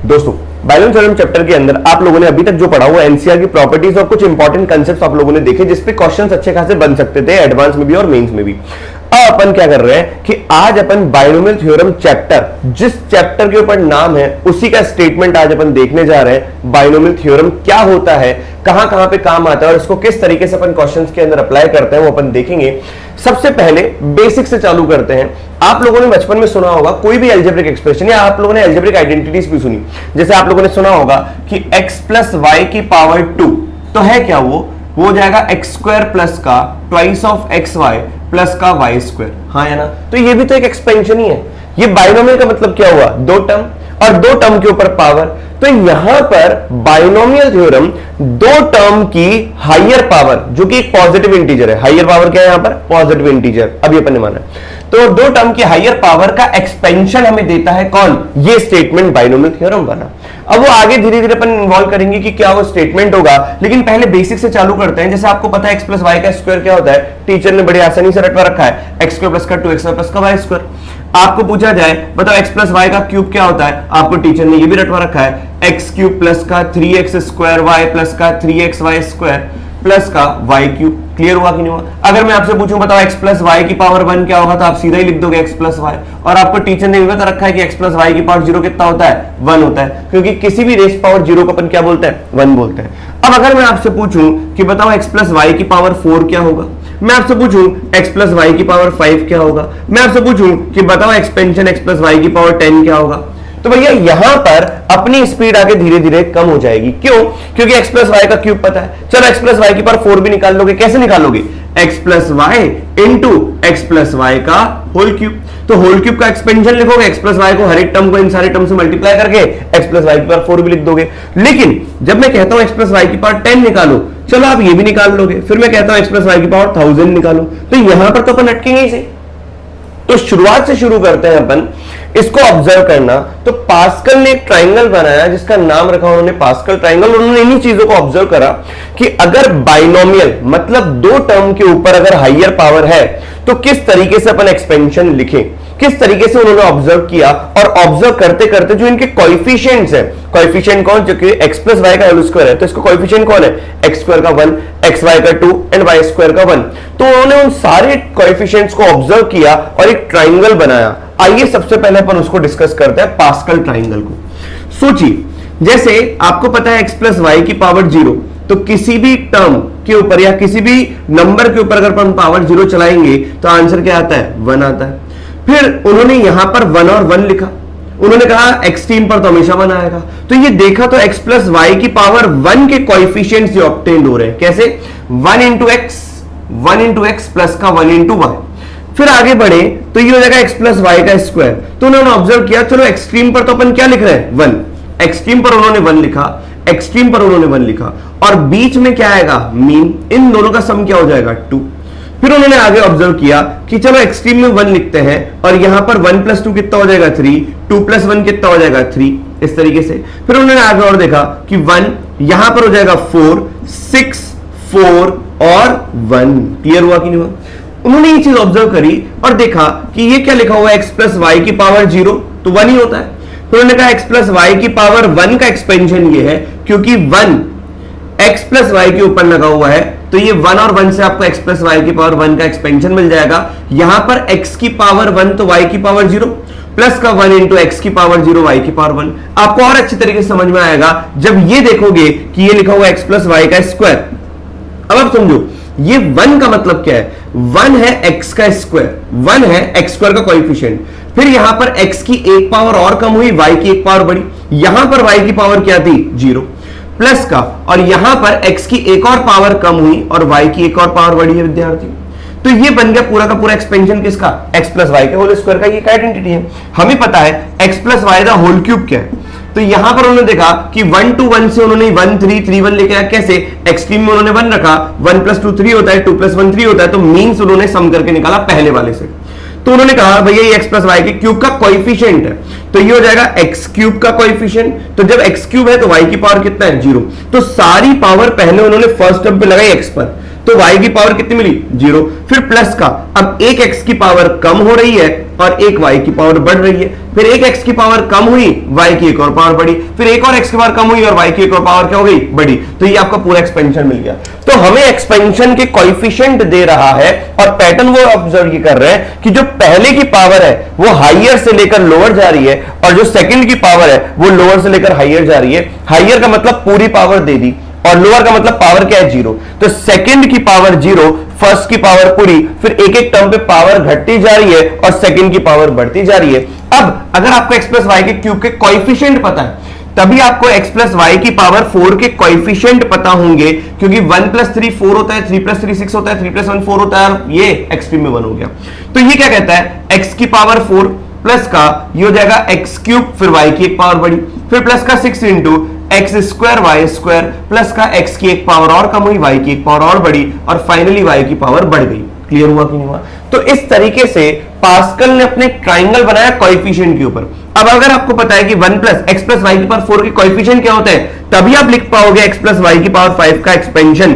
दोस्तों binomial theorem chapter के अंदर आप लोगों ने अभी तक जो पढ़ा हुआ एनसीआर की प्रॉपर्टीज और कुछ इंपॉर्टेंट कांसेप्ट्स आप लोगों ने देखे जिसपे क्वेश्चंस अच्छे खासे बन सकते थे एडवांस में भी और मेंस में भी। अब अपन क्या कर रहे हैं कि आज अपन बाइनोमियल थ्योरम चैप्टर, जिस चैप्टर के ऊपर नाम है उसी का स्टेटमेंट आज अपन देखने जा रहे हैं। बाइनोमियल थ्योरम क्या होता है, कहां कहां पे काम आता है और इसको किस तरीके से अपन क्वेश्चंस के अंदर अप्लाई करते हैं वो अपन देखेंगे। सबसे पहले बेसिक से चालू करते हैं। आप लोगों ने बचपन में सुना होगा कोई भी अलजेब्रिक एक्सप्रेशन या आप लोगों ने अलजेब्रिक आइडेंटिटीज भी सुनी, जैसे आप लोगों ने सुना होगा कि x प्लस वाई की पावर 2, तो है क्या वो हो जाएगा एक्स स्क्वायर प्लस का twice of x y plus का वाई स्क्वायर, हाँ या ना। तो ये भी तो एक एक्सपेंशन ही है। ये बाइनोमियल का मतलब क्या हुआ, दो टर्म और दो टर्म के ऊपर पावर। तो यहां पर बाइनोमियल थ्योरम दो टर्म की हायर पावर, जो कि एक पॉजिटिव इंटीजर है, हायर पावर क्या है यहां पर, पॉजिटिव इंटीजर, अभी अपन ने माना। तो दो टर्म की हायर पावर का एक्सपेंशन हमें देता है कौन, ये स्टेटमेंट बाइनोमियल थ्योरम बना। अब वो आगे धीरे धीरे अपन इन्वॉल्व करेंगे कि क्या वो स्टेटमेंट होगा, लेकिन पहले बेसिक से चालू करते हैं। जैसे आपको पता है एक्स प्लस वाई का स्क्वायर क्या होता है, टीचर ने बड़ी आसानी से रटवा रखा है, एक्स स्क्वायर प्लस का 2x प्लस का वाई स्क्वायर। आपको पूछा जाए बताओ एक्स प्लस वाई का क्यूब क्या होता है, आपको टीचर ने ये भी रटवा रखा है, एक्स क्यूब प्लस का 3x स्क्वायर वाई प्लस का 3x वाई स्क्वायर प्लस का वाई क्यूब। क्लियर हुआ कि नहीं हुआ। अगर मैं आपसे पूछूं बताओ x प्लस वाई की पावर 1 क्या होगा, तो आप सीधा ही लिख दोगे x प्लस वाई, और आपको टीचर ने भी बता रखा है कि x प्लस वाई की पावर 0 कितना होता है, 1 होता है, क्योंकि किसी भी रेस पावर 0 को अपन क्या बोलते हैं, 1 बोलते हैं। अब अगर मैं आपसे पूछूं कि बताओ x प्लस वाई की पावर 4 क्या होगा, मैं आपसे पूछूं x प्लस वाई की पावर 5 क्या होगा, मैं आपसे पूछूं कि बताओ एक्सपेंशन x प्लस वाई की पावर 10 क्या होगा, तो भैया यहां पर अपनी स्पीड आगे धीरे धीरे कम हो जाएगी। क्यों, क्योंकि x प्लस वाई का क्यूब पता है। चलो x प्लस वाई की पावर 4 भी निकाल लोगे, कैसे निकालोगे, x plus y into x plus y का होल क्यूब। तो होल क्यूब का एक्सपेंशन लिखोगे, x प्लस वाई को हर एक टर्म को इन सारे टर्म से मल्टीप्लाई करके x प्लस वाई की पावर 4 भी लिख दोगे। लेकिन जब मैं कहता हूं x प्लस वाई की पावर 10 निकालो, चलो आप ये भी निकाल लोगे, फिर मैं कहता हूं x प्लस वाई की पावर 1000 निकालो, तो यहां पर तो अपन अटकेंगे ही से। तो शुरुआत से शुरू करते हैं अपन इसको ऑब्जर्व करना। तो पास्कल ने एक ट्राइंगल बनाया जिसका नाम रखा उन्होंने पास्कल ट्राइंगल। उन्होंने इन्हीं चीजों को ऑब्जर्व करा कि अगर बाइनोमियल मतलब दो टर्म के ऊपर अगर हायर पावर है तो किस तरीके से अपन एक्सपेंशन लिखें, किस तरीके से उन्होंने ऑब्जर्व किया। और ऑब्जर्व करते करते जो इनके कोएफिशिएंट्स है, कोएफिशिएंट कौन, जो कि x प्लस वाई का होल स्क्वायर है, तो इसका कोएफिशिएंट कौन है, x स्क्वायर का 1, एक्स वाई का 2 एंड वाई स्क्वायर का 1। तो उन्होंने उन सारे कोएफिशिएंट्स को ऑब्जर्व किया और एक ट्राइंगल बनाया। आइए सबसे पहले अपन उसको डिस्कस करते हैं, पास्कल ट्राइंगल को। सोचिए जैसे आपको पता है x प्लस वाई की पावर 0, तो किसी भी टर्म के ऊपर या किसी भी नंबर के ऊपर अगर अपन पावर 0 चलाएंगे तो आंसर क्या आता है, 1 आता है। फिर उन्होंने यहां पर 1 और 1 लिखा, उन्होंने कहा एक्सट्रीम पर तो हमेशा 1 आएगा। तो ये देखा तो x प्लस वाई की पावर 1 के कोएफिशिएंट्स जो ऑब्टेन्ड हो रहे हैं, कैसे, 1 इंटू एक्स प्लस का 1 इंटू वाई। फिर आगे बढ़े तो ये हो जाएगा x प्लस वाई का स्क्वायर। तो उन्होंने ऑब्जर्व किया चलो एक्सट्रीम पर तो अपन क्या लिख रहे हैं, 1, एक्सट्रीम पर उन्होंने 1 लिखा, एक्सट्रीम पर उन्होंने 1 लिखा, और बीच में क्या आएगा, मीन, इन दोनों का सम क्या हो जाएगा, 2। फिर उन्होंने आगे ऑब्जर्व किया कि चलो एक्सट्रीम में 1 लिखते हैं और यहां पर 1 प्लस 2 कितना हो जाएगा, 3, 2 प्लस 1 कितना हो जाएगा, 3, इस तरीके से। फिर उन्होंने आगे और देखा कि 1 यहां पर हो जाएगा 4, 6, 4 और 1। क्लियर हुआ कि नहीं हुआ। उन्होंने ये चीज ऑब्जर्व करी और देखा कि ये क्या लिखा हुआ है, x प्लस वाई की पावर 0 तो 1 ही होता है। फिर उन्होंने कहा x प्लस वाई की पावर 1 का एक्सपेंशन ये है, क्योंकि 1 x प्लस वाई के ऊपर लगा हुआ है, तो ये 1 और 1 से आपको x प्लस वाई की पावर 1 का एक्सपेंशन मिल जाएगा। यहां पर x की पावर 1 तो y की पावर 0 प्लस का 1 इंटू एक्स की पावर 0 y की पावर 1। आपको और अच्छी तरीके से समझ में आएगा जब ये देखोगे कि ये लिखा हुआ x प्लस वाई का स्क्वायर। अब आप समझो ये 1 का मतलब क्या है, 1 है x का स्क्वायर, 1 है x स्क्वायर का कोएफिशिएंट। फिर यहां पर x की एक पावर और कम हुई, y की एक पावर बढ़ी, यहां पर y की पावर क्या थी, 0 प्लस का, और यहां पर x की एक और पावर कम हुई और y की एक और पावर बढ़ी है विद्यार्थी। तो ये बन गया पूरा का पूरा एक्सपेंशन किसका, x प्लस वाई के होल स्क्वायर का। ये आइडेंटिटी है, हमें पता है x प्लस वाई का होल क्यूब क्या है। तो यहां पर उन्होंने देखा कि 1 to 1 से उन्होंने 1 3 3 1 लेके आया, कैसे, एक्सट्रीम में उन्होंने 1 रखा, 1 प्लस 2 3 होता है, 2 प्लस 1 3 होता है, तो मीन्स उन्होंने सम करके निकाला पहले वाले से। तो उन्होंने कहा भैया ये x प्लस वाई के क्यूब का कोएफिशिएंट है, तो ये हो जाएगा x क्यूब का कोएफिशिएंट। तो जब x क्यूब है तो y की पावर कितना है, 0। तो सारी पावर पहले उन्होंने फर्स्ट टर्म पे लगाई x पर, तो y की पावर कितनी मिली 0। फिर प्लस का, अब एक x की पावर कम हो रही है और एक y की पावर बढ़ रही है, फिर एक x की पावर कम हुई, y की एक और पावर बढ़ी, फिर एक और x की पावर कम हुई और y की एक और पावर क्या हो गई बढ़ी। तो ये आपका पूरा एक्सपेंशन मिल गया। तो हमें एक्सपेंशन के कोएफिशिएंट दे रहा है और पैटर्न वो ऑब्जर्व कर रहे हैं कि जो पहले की पावर है वो हाइयर से लेकर लोअर जा रही है और जो सेकंड की पावर है वो लोअर से लेकर हाइयर जा रही है। हाइयर का मतलब पूरी पावर दे दी और लोअर का मतलब पावर क्या है 0। तो सेकंड की पावर 0, फर्स्ट की पावर पूरी, फिर एक एक टर्म पे पावर घटती जा रही है और सेकंड की पावर बढ़ती जा रही है। अब अगर आपको x प्लस वाई के क्यूब के कोएफिशिएंट पता है तभी आपको x प्लस वाई की पावर 4 के कोएफिशिएंट पता होंगे, क्योंकि 1 प्लस 3 4 होता है, 3 प्लस 3 6 होता है, 3 प्लस 1 4 होता है और ये एक्सट्रीम में 1 हो गया। तो ये क्या कहता है x की पावर 4 प्लस का ये हो जाएगा x क्यूब, फिर y की एक पावर बढ़ी, फिर प्लस का 6 into x square y square plus का x की एक पावर और कम हुई, y की एक पावर और बढ़ी और फाइनली y की पावर बढ़ गई। क्लियर हुआ कि नहीं हुआ? तो इस तरीके से पास्कल ने अपने ट्राइंगल बनाया कोएफिशिएंट के ऊपर। अब अगर आपको पता है कि 1 प्लस एक्स प्लस वाई की पावर 4 के कोएफिशिएंट क्या होते हैं तभी आप लिख पाओगे x प्लस वाई की पावर 5 का एक्सपेंशन,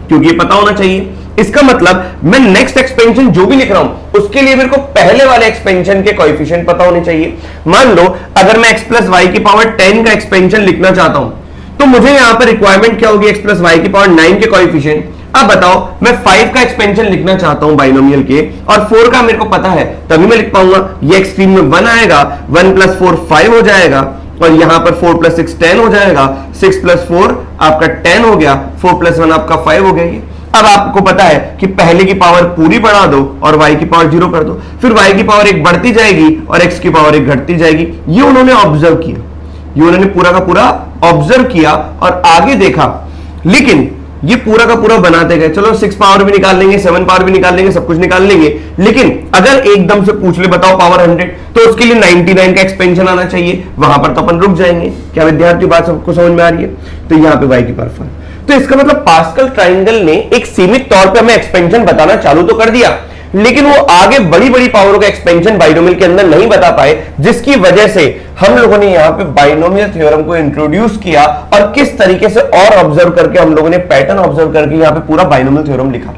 क्योंकि ये पता होना चाहिए। इसका मतलब मैं नेक्स्ट एक्सपेंशन जो भी लिख रहा हूं उसके लिए मेरे को पहले वाले एक्सपेंशन के कोएफिशिएंट पता होने चाहिए। मान लो अगर मैं x प्लस वाई की पावर 10 का एक्सपेंशन लिखना चाहता हूं तो मुझे यहां पर रिक्वायरमेंट क्या होगी x प्लस वाई की पावर 9 के कोएफिशिएंट। अब बताओ मैं 5 का एक्सपेंशन लिखना चाहता हूं बाइनोमियल के और 4 का मेरे को पता है तभी मैं लिख पाऊंगा। ये एक्सट्रीम में 1 आएगा, 1 प्लस 4 5 हो जाएगा और यहां पर 4 प्लस 6 10 हो जाएगा, 6 प्लस 4 आपका 10 हो गया, 4 प्लस 1 आपका 5 हो गया। ये अब आपको पता है कि पहले की पावर पूरी बढ़ा दो और y की पावर 0 कर दो, फिर y की पावर 1 बढ़ती जाएगी और x की पावर 1 घटती जाएगी। ये उन्होंने ऑब्जर्व किया, ये उन्होंने पूरा का पूरा ऑब्जर्व किया और आगे देखा। लेकिन ये पूरा का पूरा बनाते गए, चलो 6 पावर भी निकाल लेंगे, 7 पावर भी निकाल लेंगे, सब कुछ निकाल लेंगे, लेकिन अगर एकदम से पूछ ले बताओ पावर 100 तो उसके लिए 99 का एक्सपेंशन आना चाहिए, वहां पर तो अपन रुक जाएंगे। क्या विद्यार्थी बात सबको समझ में आ रही है? तो यहां पे y की पावर 5। तो इसका मतलब पास्कल ट्राइंगल ने एक सीमित तौर पे हमें एक्सपेंशन बताना चालू तो कर दिया, लेकिन वो आगे बड़ी बड़ी पावरों का एक्सपेंशन बाइनोमियल के अंदर नहीं बता पाए, जिसकी वजह से हम लोगों ने यहां पे बाइनोमियल थ्योरम को इंट्रोड्यूस किया और किस तरीके से और ऑब्जर्व करके हम लोगों ने पैटर्न ऑब्जर्व करके यहां पे पूरा बाइनोमियल थ्योरम लिखा।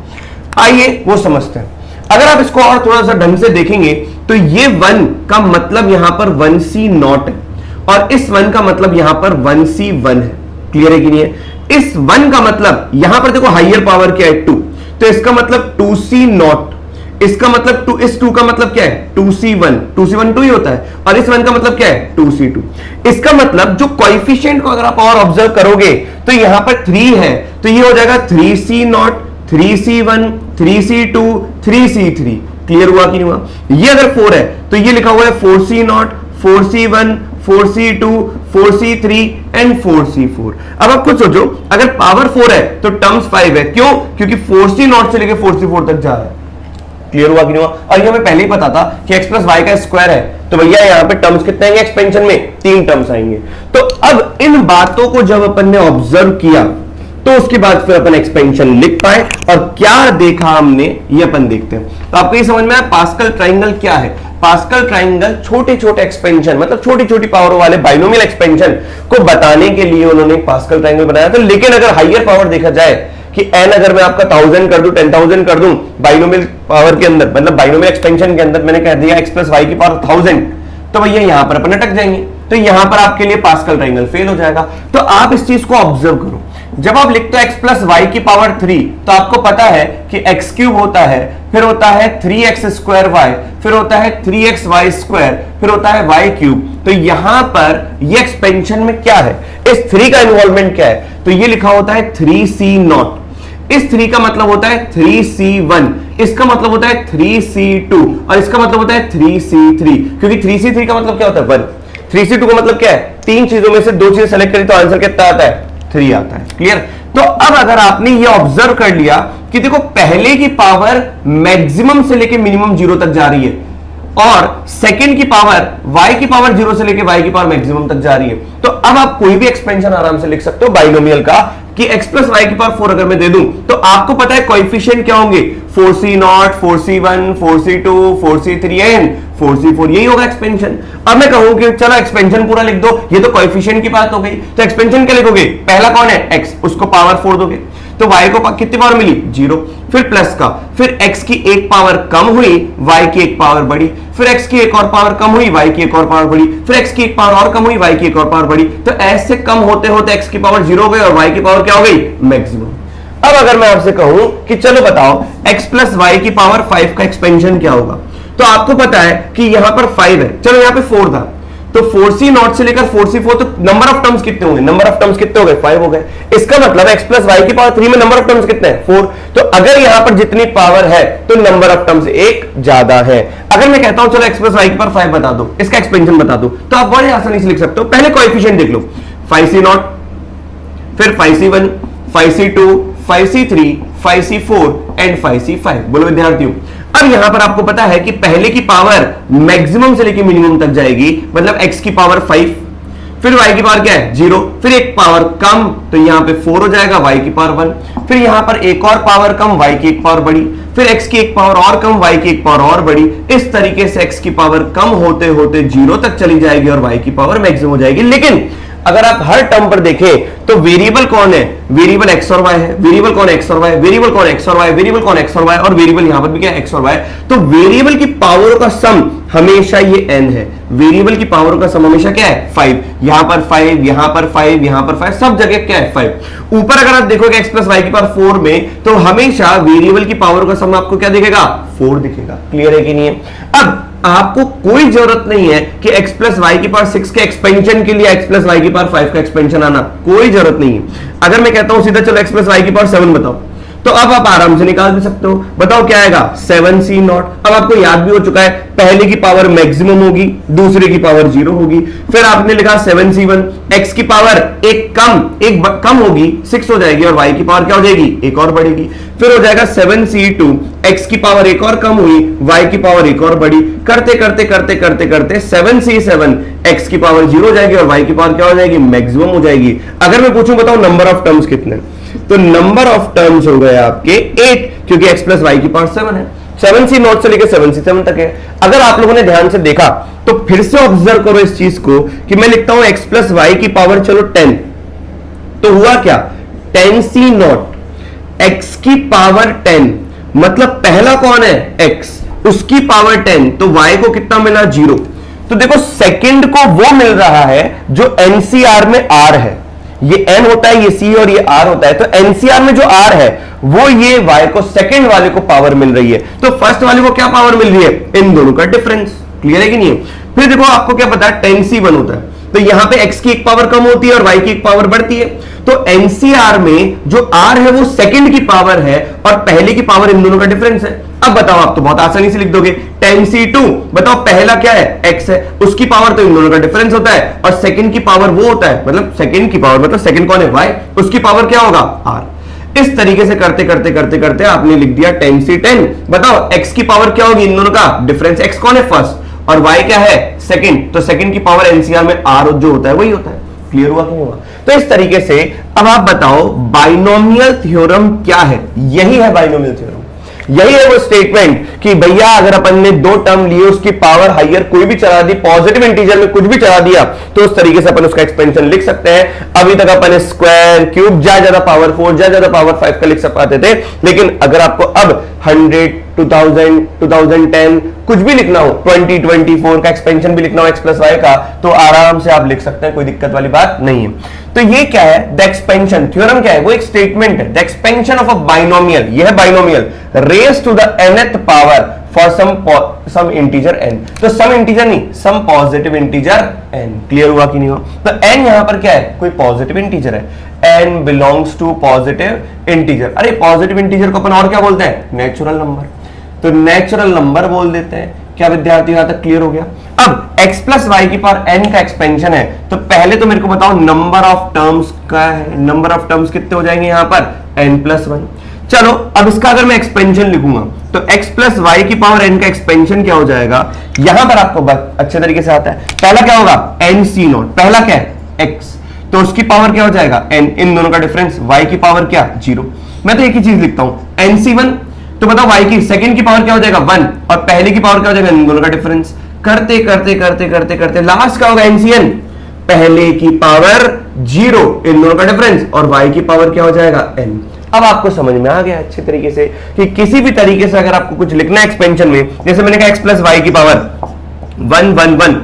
आइए वो समझते हैं। अगर आप इसको और थोड़ा सा ढंग से देखेंगे तो ये 1 का मतलब यहां पर 1c नॉट है और इस 1 का मतलब यहां पर 1c1 है। क्लियर है कि नहीं है? इस 1 का मतलब यहां पर देखो हाइयर पावर क्या है 2, तो इसका मतलब 2c नॉट, इसका मतलब 2, इस 2 का मतलब क्या है 2c1, 2c1 2 ही होता है और इस 1 का मतलब क्या है 2c2। इसका मतलब जो कोएफिशिएंट को अगर आप और ऑब्जर्व करोगे तो यहां पर 3 है तो ये हो जाएगा 3c not, 3c1, 3c2, 3c3। Clear हुआ कि नहीं हुआ? ये अगर 4 है तो ये लिखा हुआ है 4c not, 4c1, 4c2, 4c3 and 4c4। अब आप खुद सोचो अगर पावर 4 है तो टर्म्स 5 है, क्यों? क्योंकि 4c नॉट से लेकर 4c4 तक जा रहा है। क्लियर हुआ कि नहीं हुआ? और ये हमें पहले ही पता था कि x प्लस वाई का स्क्वायर है, तो भैया यहाँ पे टर्म्स कितने आएंगे एक्सपेंशन में? 3 टर्म्स आएंगे। तो अब इन बातों को जब अपन ने ऑब्जर्व किया तो उसके बाद फिर अपन एक्सपेंशन लिख पाए और क्या देखा हमने ये अपन देखते हैं। तो आपको ये समझ में आया पास्कल ट्राइंगल क्या है? पास्कल ट्राइंगल छोटे छोटे एक्सपेंशन मतलब छोटी छोटी पावर वाले बाइनोमियल एक्सपेंशन को बताने के लिए उन्होंने पास्कल ट्राइंगल बनाया था। लेकिन अगर हाइयर पावर देखा जाए कि n अगर मैं आपका 1000 कर दूं, 10,000 कर दूं बाइनोमियल पावर के अंदर, मतलब बाइनोमियल एक्सपेंशन के अंदर मैंने कह दिया x प्लस वाई की पावर 1000, तो भैया यहां पर अपन अटक जाएंगे, तो यहां पर आपके लिए पास्कल ट्राइंगल फेल हो जाएगा। तो आप इस चीज को ऑब्जर्व करो, जब आप लिखते हो x प्लस वाई की पावर 3 तो आपको पता है कि x क्यूब होता है, फिर होता है 3x स्क्वायर y, फिर होता है 3x y स्क्वायर, फिर होता है y क्यूब। तो यहां पर ये एक्सपेंशन में क्या है, इस 3 का इन्वॉल्वमेंट क्या है? तो ये लिखा होता है 3c नॉट, इस 3 का मतलब होता है 3c1, इसका मतलब होता है 3c2 और इसका मतलब होता है 3c3, क्योंकि 3c3 का मतलब क्या होता है 1, 3c2 का मतलब क्या है? 3 चीजों में से 2 चीजें सेलेक्ट करी तो आंसर कितना आता है? 3 आता है। क्लियर? तो अब अगर आपने ये ऑब्जर्व कर लिया कि देखो पहले की पावर मैक्सिमम से लेके मिनिमम 0 तक जा रही है और सेकंड की पावर y की पावर 0 से लेके y की पावर मैक्सिमम तक जा रही है, तो अब आप कोई भी एक्सपेंशन आराम से लिख सकते हो बाइनोमियल का कि x प्लस वाई की पावर 4 अगर मैं दे दूं तो आपको पता है कोएफिशिएंट क्या होंगे? 4c not, 4c1, 4c2, 4c3 and 4c4, यही होगा एक्सपेंशन। अब मैं कहूं कि चलो एक्सपेंशन पूरा लिख दो, ये तो कोएफिशिएंट की बात हो गई, तो एक्सपेंशन क्या लिखोगे? पहला कौन है? x, उसको पावर 4 दोगे। तो y को कितनी पावर मिली 0, फिर प्लस का, फिर x की एक पावर कम हुई, y की एक पावर बढ़ी, फिर x की एक और पावर कम हुई, y की एक और पावर बढ़ी, फिर x की एक पावर और कम हुई, y की एक और पावर बढ़ी। तो ऐसे कम होते होते x की पावर 0 हो गई और y की पावर क्या हो गई मैक्सिमम। अब अगर मैं आपसे कहूं कि चलो बताओ x प्लस वाई की पावर 5 का एक्सपेंशन क्या होगा, तो आपको पता है कि यहां पर 5 है, चलो यहां पे 4 था, तो 4c नॉट से लेकर 4c4, तो नंबर ऑफ टर्म्स कितने होंगे, नंबर ऑफ टर्म्स कितने हो गए 5 हो गए। इसका मतलब x प्लस वाई की पावर 3 में नंबर ऑफ टर्म्स कितने हैं 4। तो अगर यहां पर जितनी पावर है तो नंबर ऑफ टर्म्स एक ज्यादा है। अगर मैं कहता हूं चलो x प्लस वाई की पावर 5 बता दो, इसका एक्सपेंशन बता दो, तो आप बड़े आसानी से लिख सकते हो। पहले कोएफिशिएंट देख लो, 5c नॉट, फिर 5c1, 5c2, 5c3, 5c4 and 5c5। बोलो विद्यार्थियों, अब यहां पर आपको पता है कि पहले की पावर मैक्सिमम से लेकर मिनिमम तक जाएगी, मतलब x की पावर 5, फिर y की पावर क्या है 0, फिर एक पावर कम, तो यहां पे 4 हो जाएगा, y की पावर 1, फिर यहां पर एक और पावर कम, y की एक पावर बढ़ी, फिर x की एक पावर और कम, y की एक पावर और बढ़ी। इस तरीके से x की पावर कम होते होते 0 तक चली जाएगी और y की पावर मैक्सिमम हो जाएगी। लेकिन अगर आप हर टर्म पर देखें तो वेरिएबल कौन है, वेरिएबल x और y है, वेरिएबल कौन x और y, वेरिएबल कौन x और y, वेरिएबल कौन x और y, और वेरिएबल यहां पर भी क्या है x और y। तो वेरिएबल की पावरों का सम हमेशा ये n है, वेरिएबल की पावरों का सम हमेशा क्या है 5, यहां पर 5, यहां पर 5, यहां पर 5, सब जगह क्या है 5। ऊपर अगर आप देखोगे x प्लस वाई की पावर 4 में, तो हमेशा वेरिएबल की पावर का सम आपको क्या दिखेगा 4 दिखेगा। क्लियर है कि नहीं है। अब आपको कोई जरूरत नहीं है कि x प्लस वाई की पावर 6 के एक्सपेंशन के लिए x प्लस वाई की पावर 5 का एक्सपेंशन आना, कोई जरूरत नहीं है। अगर मैं कहता हूं सीधा चलो x प्लस वाई की पावर 7 बताओ, तो अब आप आराम से निकाल भी सकते हो। बताओ क्या आएगा 7c नॉट। अब आपको याद भी हो चुका है, पहले की पावर मैक्सिमम होगी, दूसरे की पावर 0 होगी, फिर आपने लिखा 7c1, x की पावर एक कम होगी 6 हो जाएगी, और y की पावर क्या हो जाएगी एक और बढ़ेगी, फिर हो जाएगा 7c2, x की पावर एक और कम हुई, y की पावर एक और बढ़ी, करते करते करते करते करते 7c7, x की पावर 0 हो जाएगी और y की पावर क्या हो जाएगी मैक्सिमम हो जाएगी। अगर मैं पूछूं बताओ नंबर ऑफ टर्म्स कितने, तो नंबर ऑफ टर्म्स हो गए आपके 8, क्योंकि x प्लस वाई की पावर 7 है, 7c नॉट से लेकर 7c7 तक है। अगर आप लोगों ने ध्यान से देखा तो फिर से ऑब्जर्व करो इस चीज को कि मैं लिखता हूं x प्लस वाई की पावर चलो 10, तो हुआ क्या 10c नॉट, x की पावर 10, मतलब पहला कौन है x, उसकी पावर 10, तो y को कितना मिला 0। तो देखो सेकंड को वो मिल रहा है जो एनसीआर में r है, ये n होता है, ये c और ये r होता है, तो एनसीआर में जो r है वो ये y को सेकंड वाले को पावर मिल रही है, तो फर्स्ट वाले को क्या पावर मिल रही है, इन दोनों का डिफरेंस। क्लियर है कि नहीं है। फिर देखो आपको क्या पता है 10c1 होता है, तो यहां पे x की एक पावर कम होती है और y की एक पावर बढ़ती है, तो एनसीआर में जो r है वो सेकंड की पावर है और पहले की पावर इन दोनों का डिफरेंस है। अब बताओ, आप तो बहुत आसानी से लिख दोगे 10c2, बताओ पहला क्या है x है, उसकी पावर तो इन दोनों का डिफरेंस होता है, और सेकंड की पावर वो होता है, मतलब सेकंड की पावर मतलब सेकंड कौन है y, उसकी पावर क्या होगा r। इस तरीके से करते करते करते करते आपने लिख दिया 10c10। बताओ x की पावर क्या होगी, इन दोनों का डिफरेंस, x कौन है फर्स्ट और y क्या है सेकंड, तो सेकंड की पावर एनसीआर में r जो होता है वही होता है। क्लियर हुआ कि नहीं हुआ। तो इस तरीके से अब आप बताओ बाइनोमियल थ्योरम क्या है, यही है बाइनोमियल थ्योरम, यही है वो स्टेटमेंट कि भैया अगर अपन ने दो टर्म लिए उसकी पावर हायर कोई भी चला दी, पॉजिटिव इंटीजर में कुछ भी चला दिया, तो उस तरीके से अपन उसका एक्सपेंशन लिख सकते हैं। अभी तक अपन स्क्वायर क्यूब ज्यादा पावर 4 ज्यादा पावर 5 का लिख सकते पाते थे, लेकिन अगर आपको अब 100 2000 2010 कुछ भी लिखना हो, 2024 का एक्सपेंशन भी लिखना हो x प्लस वाई का, तो आराम से आप लिख सकते हैं, कोई दिक्कत वाली बात नहीं है। तो ये क्या है, द एक्सपेंशन थ्योरम क्या है, वो एक स्टेटमेंट है, the expansion of a binomial, यह है binomial raise to the nth power for some integer n, तो सम इंटीजर नहीं, some positive integer n। Clear हुआ कि नहीं हुआ। तो n यहां पर क्या है, कोई पॉजिटिव इंटीजर है, n belongs to positive integer. अरे पॉजिटिव इंटीजर को अपन और क्या बोलते हैं, नेचुरल नंबर, तो नेचुरल नंबर बोल देते हैं। क्या विद्यार्थी यहां तक क्लियर हो गया। अब x प्लस वाई की पावर n का एक्सपेंशन है, तो पहले तो मेरे को बताओ नंबर ऑफ टर्म्स का है, नंबर ऑफ टर्म्स कितने हो जाएंगे यहां पर n प्लस 1। चलो अब इसका अगर मैं एक्सपेंशन लिखूंगा तो x प्लस वाई की पावर n का एक्सपेंशन क्या हो जाएगा, यहां पर आपको अच्छे तरीके से आता है। पहला क्या होगा nc नॉट, पहला क्या है x, तो उसकी पावर क्या हो जाएगा n, इन दोनों का डिफरेंस, y की पावर क्या 0। मैं तो एक ही चीज लिखता हूं nc1, तो बताओ y की सेकंड की पावर क्या हो जाएगा 1 और पहले की पावर क्या हो जाएगा, इन दोनों का डिफरेंस। करते करते करते करते करते लास्ट क्या होगा ncn, पहले की पावर 0 इन दोनों का डिफरेंस और y की पावर क्या हो जाएगा n। अब आपको समझ में आ गया अच्छे तरीके से कि किसी भी तरीके से अगर आपको कुछ लिखना है एक्सपेंशन में, जैसे मैंने कहा x प्लस वाई की पावर 111,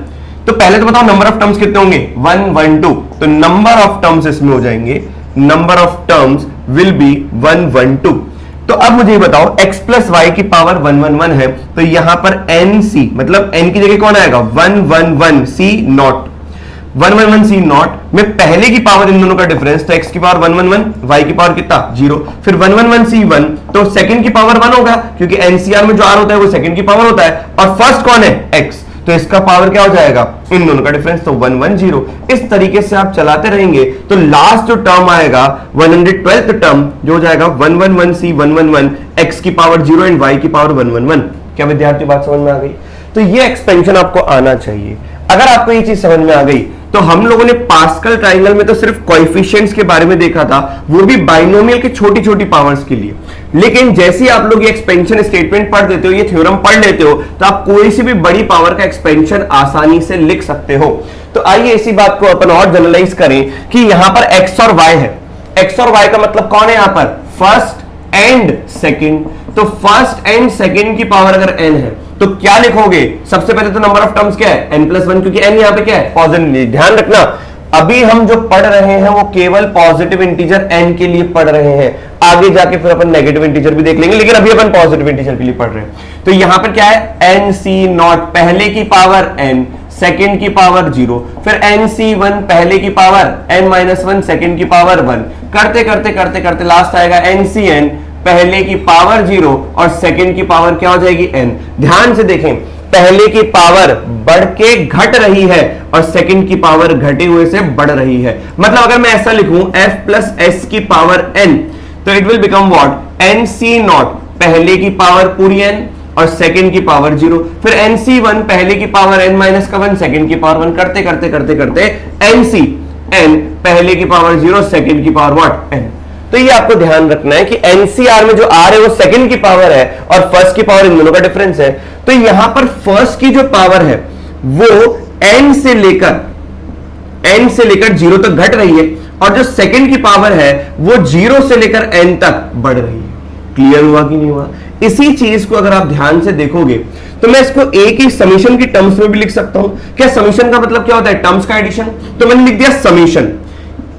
तो पहले तो बताओ नंबर ऑफ टर्म्स कितने होंगे 112, तो नंबर ऑफ टर्म्स इसमें हो जाएंगे, number of terms will be 112। तो अब मुझे बताओ x प्लस वाई की पावर 111 है, तो यहां पर nc मतलब n की जगह कौन आएगा 111 c नॉट, 111 c नॉट में पहले की पावर इन दोनों का डिफरेंस, तो x की पावर 111, y की पावर कितना 0, फिर 111 c 1, तो सेकंड की पावर 1 होगा क्योंकि एनसीआर में जो r होता है वो सेकंड की पावर होता है, और फर्स्ट कौन है x, तो इसका पावर क्या हो जाएगा इन दोनों का डिफरेंस, तो 110। इस तरीके से आप चलाते रहेंगे तो लास्ट जो टर्म आएगा 112th टर्म जो हो जाएगा 111 c 111 x की पावर 0 एंड y की पावर 111। क्या विद्यार्थी बात समझ में आ गई? तो ये एक्सपेंशन आपको आना चाहिए। अगर आपको ये चीज समझ में आ गई तो हम लोगों ने पास्कल ट्रायंगल में तो सिर्फ कोएफिशिएंट्स के बारे में देखा था, वो भी बाइनोमियल के छोटी छोटी पावर्स के लिए, लेकिन जैसे ही आप लोग ये एक्सपेंशन स्टेटमेंट पढ़ देते हो, ये थ्योरम पढ़ लेते हो, तो आप कोई सी भी बड़ी पावर का एक्सपेंशन आसानी से लिख सकते हो। तो आइए इसी बात को अपन और जनरलाइज करें कि यहां पर x और y है, x और y का मतलब कौन है यहां पर फर्स्ट एंड सेकंड, तो फर्स्ट एंड सेकंड की पावर अगर n है तो क्या लिखोगे, सबसे पहले तो नंबर ऑफ टर्म्स क्या है n+1, क्योंकि n यहां पे क्या है पॉजिटिव। ध्यान रखना अभी हम जो पढ़ रहे हैं वो केवल पॉजिटिव इंटीजर n के लिए पढ़ रहे हैं, आगे जाके फिर अपन नेगेटिव इंटीजर भी देख लेंगे, लेकिन अभी अपन पॉजिटिव इंटीजर के लिए पढ़ रहे हैं। तो यहां पर क्या है nc नॉट पहले की पावर n, सेकंड की पावर 0, फिर nc1 पहले की पावर n-1 सेकंड की पावर 1, करते करते करते करते लास्ट आएगा ncn पहले की पावर 0 और सेकंड की पावर क्या हो जाएगी n। ध्यान से देखें पहले की पावर बढ़ के घट रही है और सेकंड की पावर घटे हुए से बढ़ रही है, मतलब अगर मैं ऐसा लिखूं f प्लस s की पावर n, तो it will become what nc not पहले की पावर पूरी n और सेकंड की पावर 0, फिर nc1 पहले की पावर n-1 सेकंड की पावर 1, करते करते करते करते nc पहले की पावर 0 सेकंड की पावर व्हाट n। तो ये आपको ध्यान रखना है कि एनसीआर में जो आर है वो सेकंड की पावर है और फर्स्ट की पावर इन दोनों का डिफरेंस है। तो यहां पर फर्स्ट की जो पावर है वो n से लेकर 0 तक घट रही है और जो सेकंड की पावर है वो 0 से लेकर n तक बढ़ रही है। क्लियर हुआ कि नहीं हुआ? इसी चीज को अगर आप ध्यान से देखोगे तो मैं इसको एक ही समीशन की टर्म्स में भी लिख सकता हूं। क्या समीशन का मतलब क्या होता है? टर्म्स का एडिशन। तो मैंने लिख दिया समीशन,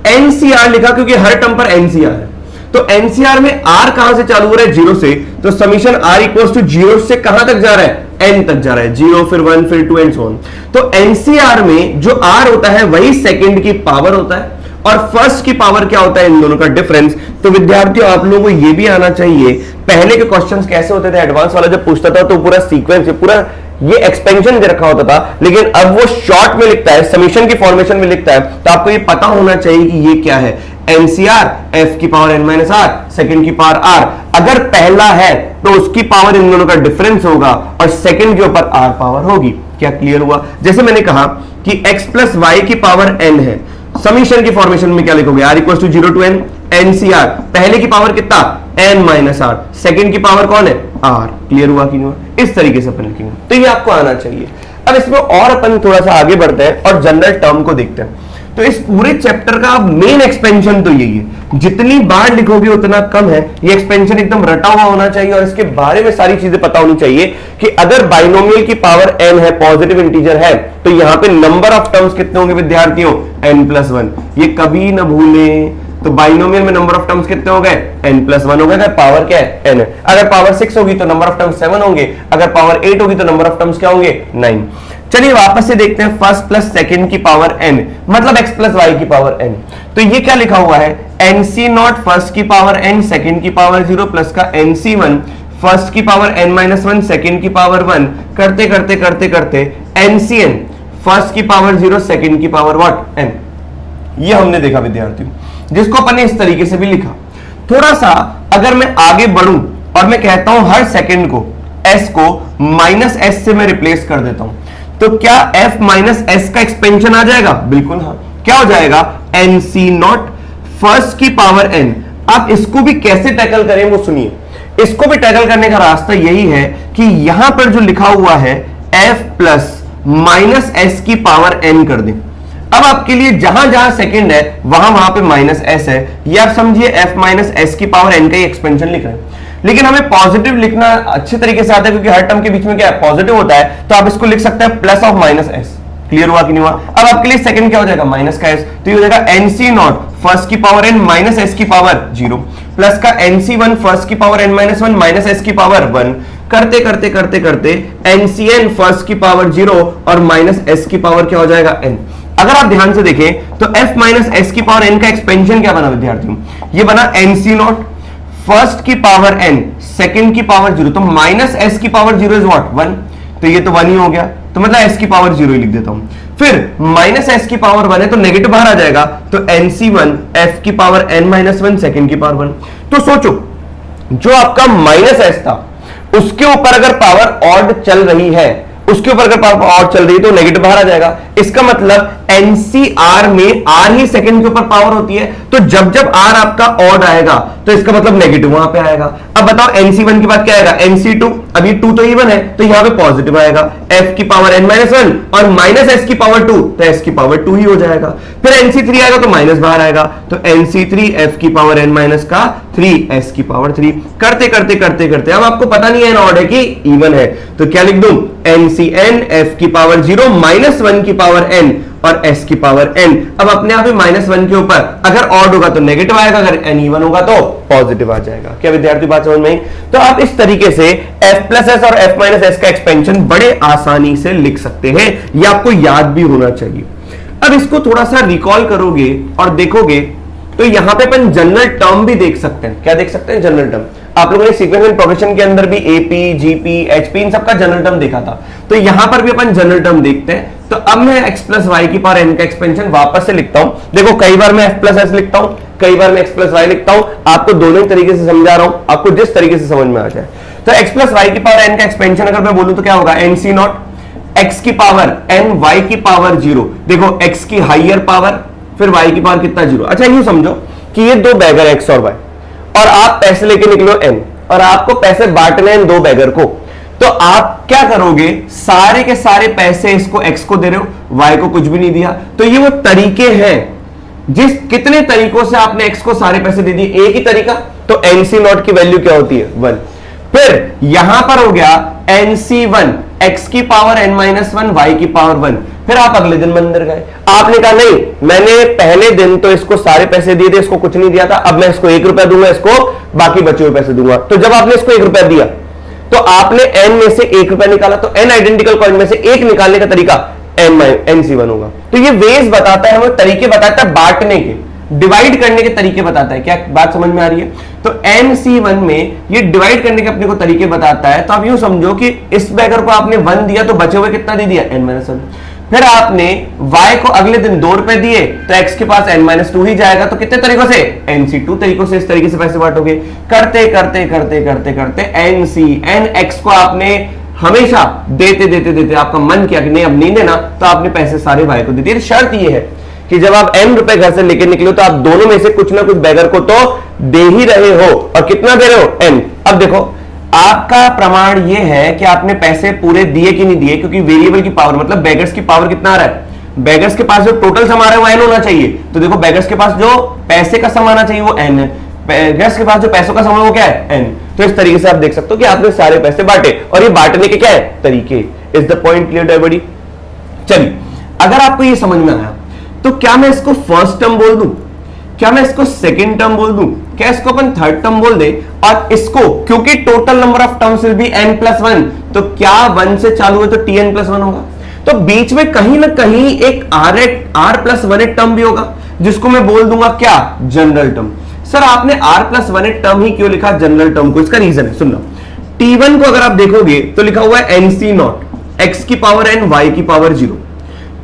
एनसीआर लिखा क्योंकि हर टर्म पर एनसीआर है, तो एनसीआर में आर कहां से चालू हो रहा है 0 से, तो समीशन आर इक्वल्स टू 0 से कहां तक जा रहा है n तक जा रहा है, 0 फिर 1 फिर 2 एंड सो ऑन। तो एनसीआर में जो आर होता है वही सेकंड की पावर होता है और फर्स्ट की पावर क्या होता है इन दोनों का डिफरेंस। तो विद्यार्थियों आप लोगों को यह भी आना चाहिए, पहले के क्वेश्चंस कैसे होते थे एडवांस वाला जब पूछता था तो पूरा सीक्वेंस पूरा ये एक्सपेंशन दे रखा होता था, लेकिन अब वो शॉर्ट में लिखता है, समीशन की फॉर्मेशन में लिखता है। तो आपको ये पता होना चाहिए कि ये क्या है, एनसीआर f की पावर n-r सेकंड की पावर r, अगर पहला है तो उसकी पावर इन दोनों का डिफरेंस होगा और सेकंड के ऊपर r पावर होगी। क्या क्लियर हुआ? जैसे मैंने कहा कि x प्लस वाई की पावर n है, समीशन की फॉर्मेशन में क्या लिखोगे, r equal to 0 to n, nCr पहले की पावर कितना n-r, सेकंड की पावर कौन है r। क्लियर हुआ कि नहीं हुआ? इस तरीके से अपन लिखेंगे, तो ये आपको आना चाहिए। अब इसमें और अपन थोड़ा सा आगे बढ़ते हैं और जनरल टर्म को देखते हैं। तो इस पूरे चैप्टर का मेन एक्सपेंशन तो यही है, जितनी बार लिखोगे उतना कम है। ये एक्सपेंशन एकदम रटा हुआ होना चाहिए और इसके बारे में सारी चीजें पता होनी चाहिए कि अगर बाइनोमियल की पावर n है, पॉजिटिव इंटीजर है, तो यहां पे नंबर ऑफ टर्म्स कितने होंगे विद्यार्थियों n+1। ये कभी ना भूलें, तो बाइनोमियल में नंबर ऑफ टर्म्स कितने हो गए n+1 हो गए। पावर क्या है n है, अगर पावर 6 होगी तो नंबर ऑफ टर्म्स 7 होंगे, अगर पावर 8 होगी तो नंबर ऑफ टर्म्स क्या होंगे 9। चलिए वापस से देखते हैं, फर्स्ट प्लस सेकंड की पावर n मतलब x प्लस वाई की पावर n। तो ये क्या लिखा हुआ है, nc नॉट फर्स्ट की पावर n सेकंड की पावर 0 प्लस का nc1 फर्स्ट की पावर n-1 सेकंड की पावर 1, करते करते करते करते ncn फर्स्ट की पावर 0 सेकंड की पावर व्हाट n। ये हमने देखा विद्यार्थियों, जिसको अपन ने इस तरीके से भी लिखा। थोड़ा सा अगर मैं आगे बढ़ूं और मैं कहता हूं हर सेकंड को s को -s से मैं रिप्लेस कर देता हूं, तो क्या f माइनस s का एक्सपेंशन आ जाएगा? बिल्कुल हाँ। क्या हो जाएगा nc नॉट फर्स्ट की पावर n। आप इसको भी कैसे टैकल करें वो सुनिए। इसको भी टैकल करने का रास्ता यही है कि यहां पर जो लिखा हुआ है f प्लस माइनस s की पावर n कर दें। अब आपके लिए जहां जहां सेकंड है वहां वहां पे माइनस एस है, ये आप समझिए एफ माइनस एस की पावर एन का ही एक्सपेंशन लिख रहे हैं। लेकिन हमें पॉजिटिव लिखना अच्छे तरीके से आता है क्योंकि हर टर्म के बीच में क्या है, पॉजिटिव होता है, तो आप इसको लिख सकते हैं plus of minus S. Clear हुआ कि नहीं हुआ? अब आपके लिए सेकंड क्या हो जाएगा, माइनस का एस, तो ये हो जाएगा एनसी नॉट फर्स्ट की पावर एन माइनस एस की पावर 0 प्लस का एनसी वन फर्स्ट की power n minus 1 minus s की पावर 1 करते करते करते करते एनसीएन फर्स्ट की पावर 0 और माइनस एस की पावर क्या हो जाएगा, एन। अगर आप ध्यान से देखें तो f माइनस एस की पावर n का एक्सपेंशन क्या बना विद्यार्थियों, ये बना nc नॉट फर्स्ट की पावर n सेकंड की पावर 0, तो माइनस एस की पावर 0 इज व्हाट 1, तो ये तो 1 ही हो गया, तो मतलब s की पावर 0 ही लिख देता हूं। फिर माइनस एस की पावर 1 है तो नेगेटिव बाहर आ जाएगा, तो nc1 f की पावर n माइनस 1 सेकंड की पावर 1। तो सोचो जो आपका माइनस एस था उसके ऊपर अगर पावर ऑड चल रही है, उसके ऊपर अगर पावर ऑड चल रही है तो नेगेटिव बाहर आ जाएगा। इसका मतलब एनसीआर में आर ही सेकंड के ऊपर पावर होती है, तो जब जब आर आपका ऑड आएगा तो इसका मतलब नेगेटिव वहां पे आएगा। अब बताओ एनसी1 के बाद क्या आएगा, एनसी2, अभी 2 तो इवन है तो यहां पे पॉजिटिव आएगा, एफ की पावर n माइनस 1 और माइनस एस की पावर 2, तो एस की पावर 2 ही हो जाएगा। फिर एनसी3 आएगा तो माइनस बाहर आएगा, तो एनसी3 एफ की पावर n माइनस का 3 एस की पावर 3 करते करते करते करते अब आपको पता नहीं है ऑड है कि इवन है, तो क्या लिख दूं, एनसीएन एफ की पावर 0 माइनस 1 की पावर n और s की पावर n। अब अपने आप ही माइनस 1 के ऊपर अगर ऑड होगा तो नेगेटिव आएगा, अगर n इवन होगा तो पॉजिटिव आ जाएगा। क्या विद्यार्थी बात समझ में आई? तो आप इस तरीके से f प्लस एस और f माइनस एस का एक्सपेंशन बड़े आसानी से लिख सकते हैं, ये आपको याद भी होना चाहिए। अब इसको थोड़ा सा रिकॉल करोगे और देखोगे तो यहां पे अपन जनरल टर्म भी देख सकते हैं। क्या देख सकते हैं, जनरल टर्म। आप लोगों ने सीक्वेंस एंड प्रोग्रेशन के अंदर भी एपी, जीपी, एचपी इन सबका जनरल टर्म देखा था, तो यहां पर भी अपन जनरल टर्म देखते हैं। तो अब मैं x प्लस वाई की पावर n का एक्सपेंशन वापस से लिखता हूं। देखो कई बार मैं f प्लस एस लिखता हूं, कई बार मैं x प्लस वाई लिखता हूं, आपको दोनों ही तरीके से समझा रहा हूं, आपको जिस तरीके से समझ में आ जाए। तो x प्लस वाई की पावर n का एक्सपेंशन अगर मैं बोलूं तो क्या होगा, nc नॉट x की पावर n y की पावर 0। देखो x की हाइयर पावर फिर y की पावर कितना 0। अच्छा यूं समझो कि ये दो बैगर x और y, और आप पैसे लेके निकलो n, और आपको पैसे बांटने हैं दो बैगर को, तो आप क्या करोगे, सारे के सारे पैसे इसको x को दे रहे हो, y को कुछ भी नहीं दिया। तो ये वो तरीके हैं जिस कितने तरीकों से आपने x को सारे पैसे दे दिए, एक ही तरीका, तो nc नॉट की वैल्यू क्या होती है 1। फिर यहां पर हो गया nc1 x की पावर n माइनस 1 y की पावर 1। फिर आप अगले दिन मंदिर गए, आपने कहा नहीं मैंने पहले दिन तो इसको सारे पैसे दिए थे, इसको कुछ नहीं दिया था, अब मैं इसको 1 रुपया दूंगा, इसको बाकी बचे हुए पैसे दूंगा। तो जब आपने इसको 1 रुपया दिया तो आपने n में से 1 रुपया निकाला, तो n आइडेंटिकल कॉइन में से 1 निकालने का तरीका nc1 होगा। तो ये वेज बताता है, हमें तरीके बताता है बांटने के, डिवाइड करने के तरीके बताता है। क्या बात समझ में आ रही है? तो nc1 में ये डिवाइड करने के अपने को तरीके बताता है। तो आप यूं समझो कि इस बैगर को आपने 1 दिया तो बचे हुए कितना दे दिया, n-1। फिर आपने y को अगले दिन 2 रुपए दिए तो x के पास n-2 ही जाएगा, तो कितने तरीकों से, nc2 तरीकों से इस तरीके से पैसे बांटोगे। करते करते करते करते करते nx को आपने हमेशा देते देते देते आपका मन किया कि नहीं अब नहीं देना, तो आपने पैसे सारे y को दे दिए। शर्त ये है कि जब आप n रुपए घर से लेके निकलो तो आप दोनों में से कुछ ना कुछ बैगर को तो दे ही रहे हो, और कितना दे रहे हो, n। अब देखो आपका प्रमाण ये है कि आपने पैसे पूरे दिए कि नहीं दिए, क्योंकि वेरिएबल की पावर मतलब बैगर्स की पावर कितना आ रहा है, बैगर्स के पास जो टोटल सम आ रहा है वो n होना चाहिए। तो देखो बैगर्स के पास जो पैसे का सम आना चाहिए वो n है, बैगर्स के पास जो पैसों का सम है वो क्या है, n। तो इस तरीके से आप देख सकते हो कि आपने सारे पैसे बांटे, और ये बांटने के क्या है तरीके। Is the point clear everybody? चलिए अगर आपको ये समझ में आया तो क्या मैं इसको फर्स्ट टर्म बोल दूं, क्या मैं इसको सेकंड टर्म बोल दूं, क्या इसको अपन थर्ड टर्म बोल दे, और इसको क्योंकि total number of terms will be n+1, तो क्या 1 से चालू है तो tn+1 होगा। तो बीच में कहीं ना कहीं एक r+1 टर्म भी होगा जिसको मैं बोल दूंगा क्या, जनरल टर्म। सर आपने r+1 टर्म ही क्यों लिखा जनरल टर्म को, इसका रीजन है सुनना। t1 को अगर आप देखोगे तो लिखा हुआ है nc नॉट x की पावर n y की पावर 0।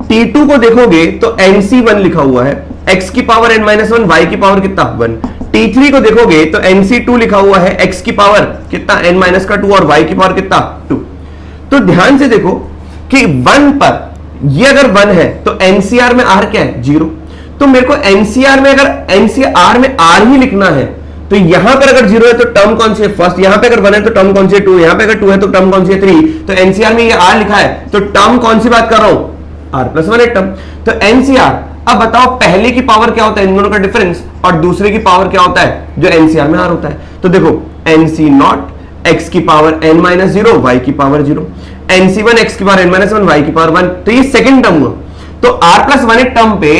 t2 को देखोगे तो nc1 लिखा हुआ है x की पावर n-1 y की पावर कितना 1। t3 को देखोगे तो nc2 लिखा हुआ है x की पावर कितना n-2 और y की पावर कितना 2। तो ध्यान से देखो कि 1 पर ये अगर 1 है तो NCR में r क्या है 0। तो मेरे को NCR में अगर NCR में r ही लिखना है तो यहां पर अगर 0 है तो टर्म कौन सी है फर्स्ट, यहां पे अगर 1 है तो टर्म कौन सी है 2, यहां पे अगर 2 है तो टर्म कौन सी है 3। तो NCR में ये r लिखा है तो टर्म कौन सी बात कर रहा हूं, आर प्लस वन टर्म। तो एनसीआर, अब बताओ पहले की पावर क्या होता है, इन दोनों का डिफरेंस, और दूसरे की पावर क्या होता है जो एनसीआर में आर होता है। तो देखो एनसी नॉट एक्स की power n minus zero y की power zero, nC one x की power n minus one y की पावर वन। तो ये सेकंड टर्म हुआ, तो आर प्लस वन टर्म पे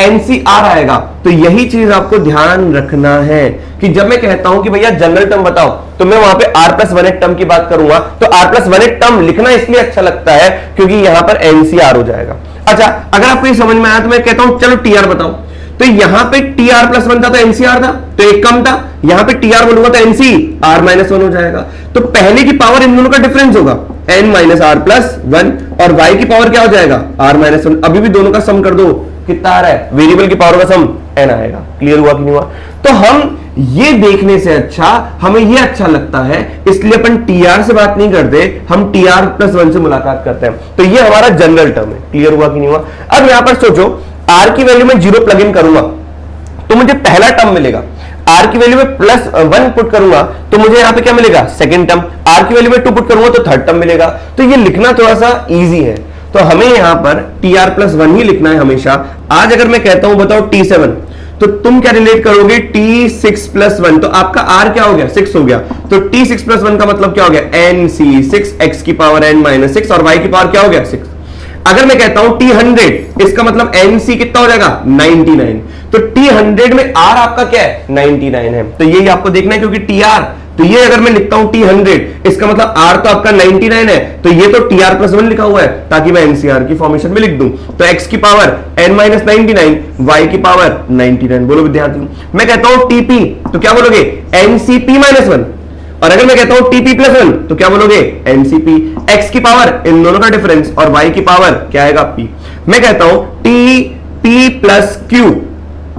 एनसीआर आएगा। तो यही चीज आपको ध्यान रखना है कि जब मैं कहता हूं कि भैया जनरल टर्म बताओ, तो मैं वहां पे आर प्लस वन टर्म की बात करूंगा। तो आर प्लस वन टर्म लिखना इसलिए अच्छा लगता है क्योंकि यहां पर एनसीआर हो जाएगा। अच्छा, अगर आपको ये समझ में आया तो मैं कहता हूं चलो टीआर बताओ। तो यहां पे टी आर प्लस वन था तो एनसीआर था, तो एक कम था। यहां पे टी आर बोलूंगा तो एनसी आर माइनस वन हो जाएगा। तो पहले की पावर इन दोनों का डिफरेंस होगा n minus r plus one, और वाई की पावर क्या हो जाएगा आर माइनस वन। अभी भी दोनों का सम कर दो, कितना आ रहा है, वेरिएबल की पावर का सम एन आएगा। क्लियर हुआ कि नहीं हुआ? तो हम ये देखने से अच्छा हमें ये अच्छा लगता है, इसलिए अपन टीआर से बात नहीं करते, हम टीआर प्लस वन से मुलाकात करते हैं। तो ये हमारा जनरल टर्म है। क्लियर हुआ कि नहीं हुआ? अब यहां पर सोचो आर की वैल्यू में जीरो प्लग इन करूंगा तो मुझे पहला टर्म मिलेगा, आर की वैल्यू में प्लस वन पुट करूंगा तो मुझे यहां पे क्या मिलेगा, सेकंड टर्म। आर की वैल्यू में टू पुट करूंगा तो थर्ड टर्म मिलेगा। तो ये लिखना थोड़ा सा इजी है, तो हमें यहां पर टी आर प्लस वन ही लिखना है हमेशा। आज अगर मैं कहता हूं बताओ टी सेवन, तो तुम क्या रिलेट करोगे, टी सिक्स प्लस वन, तो आपका आर क्या हो गया, सिक्स हो गया। तो टी सिक्स प्लस वन का मतलब क्या हो गया, एन सी सिक्स एक्स की पावर एन माइनस सिक्स, और वाई की पावर क्या हो गया, सिक्स। अगर मैं कहता हूं टी हंड्रेड, इसका मतलब एन सी कितना हो जाएगा, 99। तो टी हंड्रेड में आर आपका क्या है, 99 है। तो यही आपको देखना है, क्योंकि टी आर, तो ये अगर मैं लिखता हूं टी हंड्रेड, इसका मतलब आर तो आपका 99 है, तो ये तो टी आर प्लस वन लिखा हुआ है ताकि मैं एनसीआर की फॉर्मेशन में लिख दूं। तो एक्स की पावर एन माइनस 99, वाई की पावर 99। बोलो विद्यार्थियों, मैं कहता हूं टीपी, तो क्या बोलोगे, एनसीपी माइनस वन। और अगर मैं कहता हूं टीपी प्लस वन, तो क्या बोलोगे, एनसीपी। एक्स की पावर इन दोनों का डिफरेंस, और वाई की पावर क्या आएगा, पी। मैं कहता हूं T P plus Q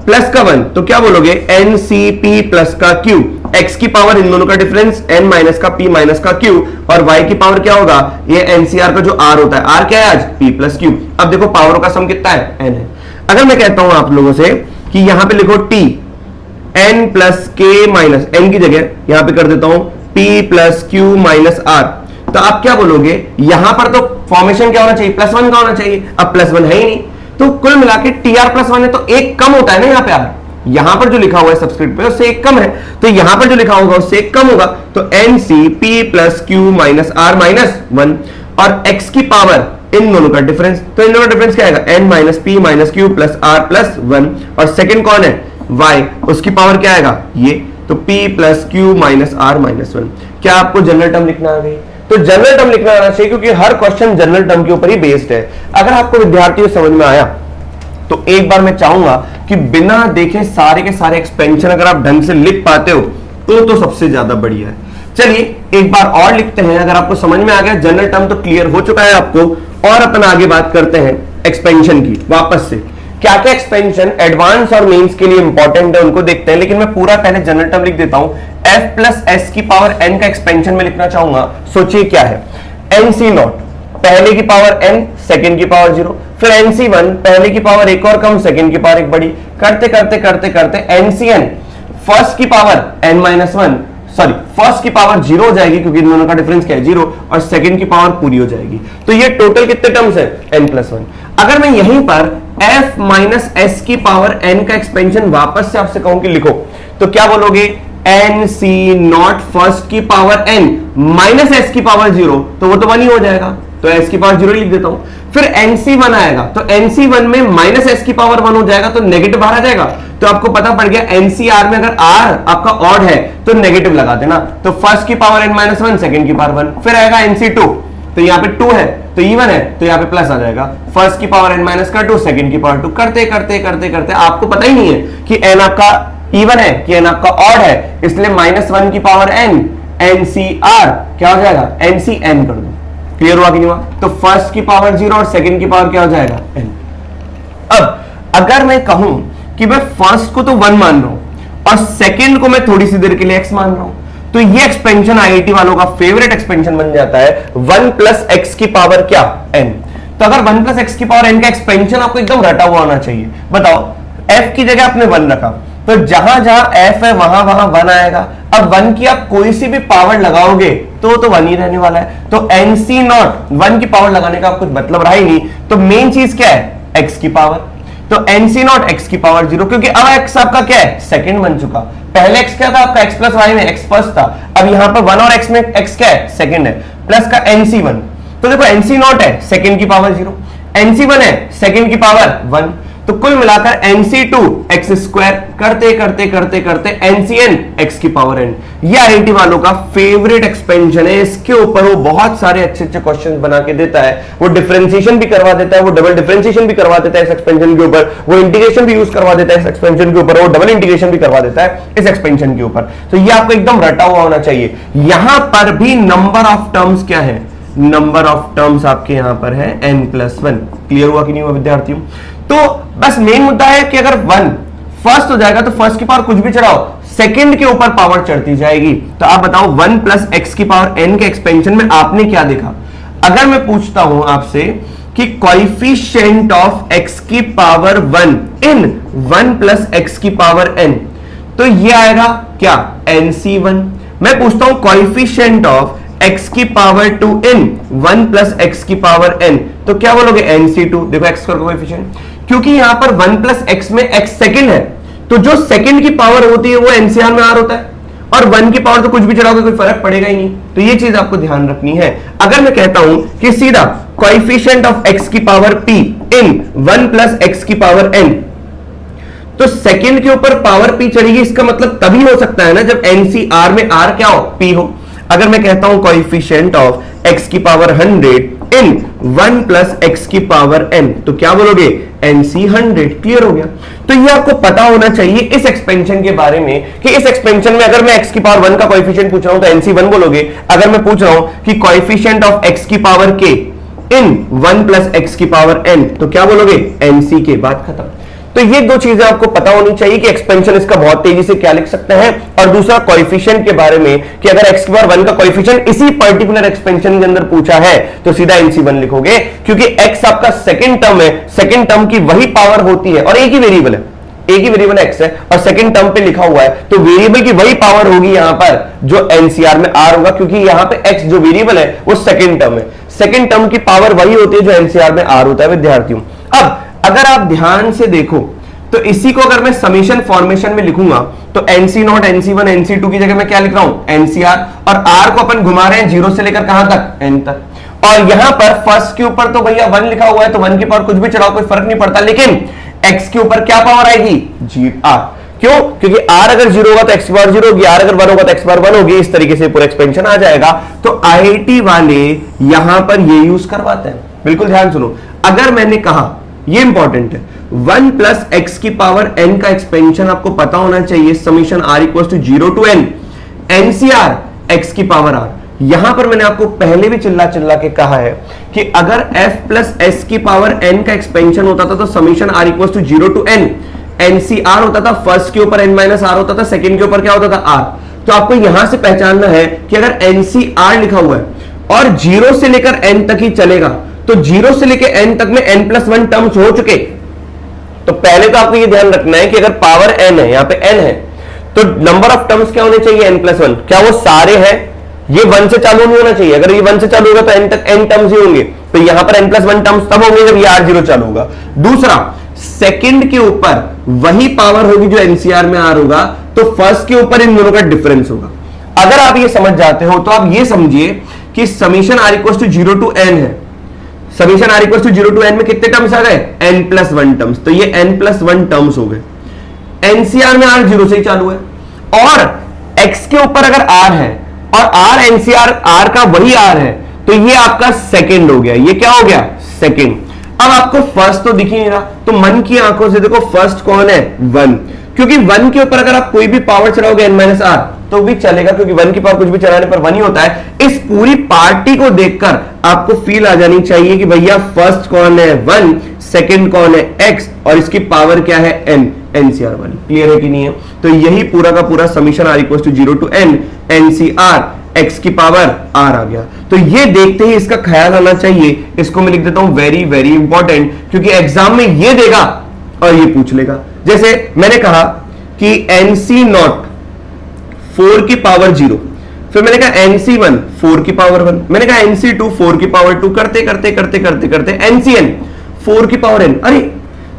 plus का वन, तो क्या बोलोगे, एनसीपी प्लस का क्यू। एक्स की पावर इन दोनों का डिफरेंस, एन माइनस का पी माइनस का क्यू, और वाई की पावर क्या होगा, ये एनसीआर का जो आर होता है, आर क्या है आज, पी प्लस क्यू। अब देखो पावरों का सम कितना है, एन है। अगर मैं कहता हूं आप लोगों से कि यहां पे लिखो T n plus k minus, n की जगह यहां पे कर देता हूं p plus q minus r, तो आप क्या बोलोगे, यहां पर तो फॉर्मेशन क्या होना चाहिए, प्लस वन का होना चाहिए। अब प्लस वन है ही नहीं, तो कुल मिला के टी आर प्लस वन है, तो एक कम होता है ना यहाँ पे आर, यहां पर जो लिखा हुआ है सब्सक्रिप्ट पे उससे एक कम है, तो यहां पर जो लिखा होगा उससे एक कम होगा। तो n C p plus q minus r minus one, और एक्स की पावर इन दोनों का डिफरेंस, तो इन दोनों का डिफरेंस क्या आएगा, n minus p minus q plus r plus one, और सेकंड कौन है, वाई, उसकी पावर क्या आएगा, ये, तो p plus q minus r minus one. क्या आपको जनरल टर्म लिखना आ गई? तो जनरल टर्म लिखना आना चाहिए, क्योंकि हर क्वेश्चन जनरल टर्म के ऊपर ही बेस्ड है। अगर आपको विद्यार्थियों समझ में आया तो एक बार मैं चाहूंगा कि बिना देखे सारे के सारे एक्सपेंशन अगर आप ढंग से लिख पाते हो तो सबसे ज्यादा बढ़िया है। चलिए एक बार और लिखते हैं। अगर आपको समझ में आ गया, जनरल टर्म तो क्लियर हो चुका है आपको, और अपन आगे बात करते हैं एक्सपेंशन की वापस से। क्या क्या एक्सपेंशन एडवांस और मेंस के लिए इंपॉर्टेंट है उनको देखते हैं, लेकिन मैं पूरा पहले जनरल टर्म लिख देता हूं। f प्लस एस की पावर n का एक्सपेंशन में लिखना चाहूंगा। सोचिए क्या है, nc नॉट पहले की पावर n, सेकंड की पावर 0, फिर nc1 पहले की पावर एक और कम, सेकंड की पावर एक बड़ी, करते करते करते करते ncn फर्स्ट की power n minus one, sorry first की पावर 0 हो जाएगी, क्योंकि इन दोनों का डिफरेंस क्या है, 0, और सेकंड की पावर पूरी हो जाएगी। तो ये टोटल कितने टर्म्स है, n प्लस वन। अगर मैं यहीं पर f माइनस एस की पावर n का एक्सपेंशन वापस से आपसे कहूं कि लिखो, तो क्या बोलोगे, एन सी नॉट फर्स्ट की पावर n माइनस एस की पावर 0, तो वो तो 1 ही हो जाएगा, तो s की पावर 0 लिख देता हूं। फिर nc1 आएगा, तो nc1 में माइनस एस की पावर 1 हो जाएगा, तो नेगेटिव बाहर आ जाएगा। तो आपको पता पड़ गया ncr में अगर r आपका ऑड है तो नेगेटिव लगा देना, तो फर्स्ट की power n minus one, second की पावर 1। फिर आएगा nc2, तो यहाँ पे 2 है तो इवन है, तो यहाँ पे प्लस आ जाएगा, फर्स्ट की पावर n माइनस का 2, सेकंड की पावर 2, करते करते करते करते आपको पता ही नहीं है कि n आपका इवन है कि n आपका ऑड है, इसलिए माइनस वन की पावर n ncr क्या हो जाएगा, ncn कर दो। क्लियर हुआ कि नहीं हुआ? तो फर्स्ट की पावर 0 और सेकंड की पावर क्या हो जाएगा, n। अब अगर मैं कहूं कि मैं फर्स्ट को तो 1 मान रहा हूं और सेकंड को मैं थोड़ी सी देर के लिए x मान रहा हूं, तो ये एक्सपेंशन आईआईटी वालों का फेवरेट एक्सपेंशन बन जाता है 1 प्लस एक्स की पावर क्या, n। तो अगर 1 प्लस एक्स की पावर n का एक्सपेंशन आपको एकदम रटा हुआ होना चाहिए। बताओ f की जगह आपने 1 रखा, तो जहां जहां f है वहां वहां 1 आएगा। अब 1 की आप कोई सी भी पावर लगाओगे तो 1 ही रहने वाला है। तो nc नॉट 1 की पावर लगाने का कुछ मतलब रहा ही नहीं। तो मेन चीज क्या है, x की पावर। तो nc नॉट x की पावर 0, क्योंकि अब x आपका क्या है, सेकंड बन चुका। पहले x क्या था आपका, x प्लस वाई में x फर्स्ट था। अब यहां पर 1 और x में x क्या है, सेकंड है, प्लस का nc1। तो देखो nc नॉट है सेकंड की पावर 0, nc1 है सेकंड की पावर 1। तो कुल मिलाकर nc2 x स्क्वायर करते करते करते करते ncn x की पावर n। ये आईआईटी वालों का फेवरेट एक्सपेंशन है। इसके ऊपर वो बहुत सारे अच्छे अच्छे क्वेश्चंस बना के देता है। वो डिफरेंशिएशन भी करवा देता है, वो डबल डिफरेंशिएशन भी करवा देता है इस एक्सपेंशन के ऊपर, वो इंटीग्रेशन भी यूज करवा देता है इस एक्सपेंशन के ऊपर, वो डबल इंटीग्रेशन भी करवा देता है इस एक्सपेंशन के ऊपर। तो ये आपको एकदम रटा हुआ होना चाहिए। यहां पर भी नंबर ऑफ टर्म्स क्या है, नंबर ऑफ टर्म्स आपके यहां पर है n+1। क्लियर हुआ कि नहीं हुआ विद्यार्थियों? तो बस मेन मुद्दा है कि अगर 1 फर्स्ट हो जाएगा तो फर्स्ट की पावर कुछ भी चढ़ाओ, सेकंड के ऊपर पावर चढ़ती जाएगी। तो आप बताओ 1 प्लस x की पावर n के एक्सपेंशन में आपने क्या देखा? अगर मैं पूछता हूं आपसे कि कोएफिशिएंट ऑफ x की पावर 1 इन 1 प्लस x की पावर n, तो ये आएगा क्या, nc1। मैं पूछता हूं कोएफिशिएंट ऑफ x की पावर 2 इन 1 प्लस x की पावर n, तो क्या बोलोगे, nc2। देखो x का कोएफिशिएंट, क्योंकि यहां पर 1 प्लस x में x सेकंड है, तो जो सेकंड की पावर होती है वो एनसीआर में आर होता है, और 1 की पावर तो कुछ भी चढ़ाओगे कोई फर्क पड़ेगा ही नहीं। तो ये चीज आपको ध्यान रखनी है। अगर मैं कहता हूं कि सीधा कोएफिशिएंट ऑफ x की पावर p इन 1 प्लस x की पावर n, तो सेकंड के ऊपर पावर p चढ़ेगी। इसका मतलब तभी हो सकता है ना जब एनसीआर में r क्या हो, p हो। अगर मैं कहता हूं कोएफिशिएंट ऑफ x की पावर 100 इन 1 प्लस x की पावर n, तो क्या बोलोगे, nc 100। क्लियर हो गया? तो ये आपको पता होना चाहिए इस एक्सपेंशन के बारे में कि इस एक्सपेंशन में अगर मैं x की पावर 1 का कोएफिशिएंट पूछ रहा हूं तो nc1 बोलोगे। अगर मैं पूछ रहा हूं कि कोएफिशिएंट ऑफ x की पावर k इन 1 प्लस x की पावर n, तो क्या बोलोगे, nc k। बात खत्म। तो ये दो चीजें आपको पता होनी चाहिए कि एक्सपेंशन इसका बहुत तेजी से क्या लिख सकते हैं, और दूसरा कोएफिशिएंट के बारे में कि अगर x की पावर 1 का कोएफिशिएंट इसी पर्टिकुलर एक्सपेंशन के अंदर पूछा है तो सीधा nc1 लिखोगे, क्योंकि x आपका सेकंड टर्म है, सेकंड टर्म की वही पावर होती है, और एक ही वेरिएबल है, एक ही वेरिएबल x है और सेकंड टर्म पे लिखा हुआ है, तो वेरिएबल की वही पावर होगी यहां पर जो एनसीआर में r होगा, क्योंकि यहां पे x जो वेरिएबल है वो सेकंड टर्म है, सेकंड टर्म की पावर वही होती है जो एनसीआर में r होता है विद्यार्थियों। अब अगर आप ध्यान से देखो तो इसी को अगर मैं समीशन फॉर्मेशन में लिखूंगा तो nc नॉट nc1 nc2 की जगह मैं क्या लिख रहा हूं, ncr, और r को अपन घुमा रहे हैं 0 से लेकर कहां तक, n तक। और यहां पर फर्स्ट के ऊपर तो भैया 1 लिखा हुआ है, तो 1 की पावर कुछ भी चढ़ाओ कोई फर्क नहीं पड़ता, लेकिन x के ऊपर क्या पावर आएगी, r। क्यों? क्योंकि r अगर 0 होगा तो x की पावर 0 होगी, r अगर 1 होगा तो x की पावर 1 होगी। इस तरीके से पूरा एक्सपेंशन आ जाएगा। तो आईआईटी वाले यहां पर ये यूज करवाते हैं। बिल्कुल ध्यान सुनो, अगर मैंने कहा, ये इंपॉर्टेंट है, 1 प्लस x की पावर n का एक्सपेंशन आपको पता होना चाहिए, summation r equal to 0 to n ncr x की पावर r। यहां पर मैंने आपको पहले भी चिल्ला चिल्ला के कहा है कि अगर f प्लस s की पावर n का एक्सपेंशन होता था तो summation r equal to 0 to n ncr होता था, फर्स्ट के ऊपर n माइनस r होता था, सेकंड के ऊपर क्या होता था, r। तो आपको यहां से पहचानना है कि अगर ncr लिखा हुआ है और 0 से लेकर n तक ही चलेगा, तो 0 से लेकर n तक में n+1 टर्म्स हो चुके। तो पहले तो आपको ये ध्यान रखना है कि अगर पावर n है, यहां पे n है, तो नंबर ऑफ टर्म्स क्या होने चाहिए, n+1। क्या वो सारे हैं? ये 1 से चालू नहीं होना चाहिए। अगर ये 1 से चालू होगा तो n तक n टर्म्स ही होंगे, तो यहां पर n+1 टर्म्स तब होंगे जब ये r0 चालू होगा। दूसरा, सेकंड के ऊपर वही पावर होगी जो एनसीआर में r होगा, तो फर्स्ट के ऊपर इन दोनों का डिफरेंस होगा। अगर आप ये समझ जाते हो तो आप ये समझिए कि summation r equal to 0 to n है, summation r equal to 0 to n में कितने टर्म्स आ गए, n+1 टर्म्स। तो ये n+1 टर्म्स हो गए। एनसीआर में r 0 से ही चालू है, और x के ऊपर अगर r है और r एनसीआर r का वही r है, तो ये आपका सेकंड हो गया। ये क्या हो गया, सेकंड। अब आपको फर्स्ट तो दिख ही नहीं रहा, तो मन की आंखों से देखो फर्स्ट कौन है, 1। क्योंकि 1 के ऊपर अगर आप कोई भी पावर चलाओगे n-r तो भी चलेगा, क्योंकि 1 की पावर कुछ भी चलाने पर 1 ही होता है। इस पूरी पार्टी को देखकर आपको फील आ जानी चाहिए कि भैया फर्स्ट कौन है, 1, सेकंड कौन है, x, और इसकी पावर क्या है, n, एनसीआर वाली। क्लियर है कि नहीं है? तो यही पूरा का पूरा summation r equal to 0 to n nCr x की पावर r आ गया। तो ये देखते ही इसका ख्याल आना चाहिए। इसको मैं लिख देता हूं वेरी वेरी इंपॉर्टेंट, क्योंकि एग्जाम में ये देगा और ये पूछ लेगा। जैसे मैंने कहा कि एनसी नॉट 4 की पावर 0, फिर मैंने कहा NC1 4 की पावर 1, मैंने कहा NC2 4 की पावर 2, करते करते करते करते करते NCN 4 की पावर n। अरे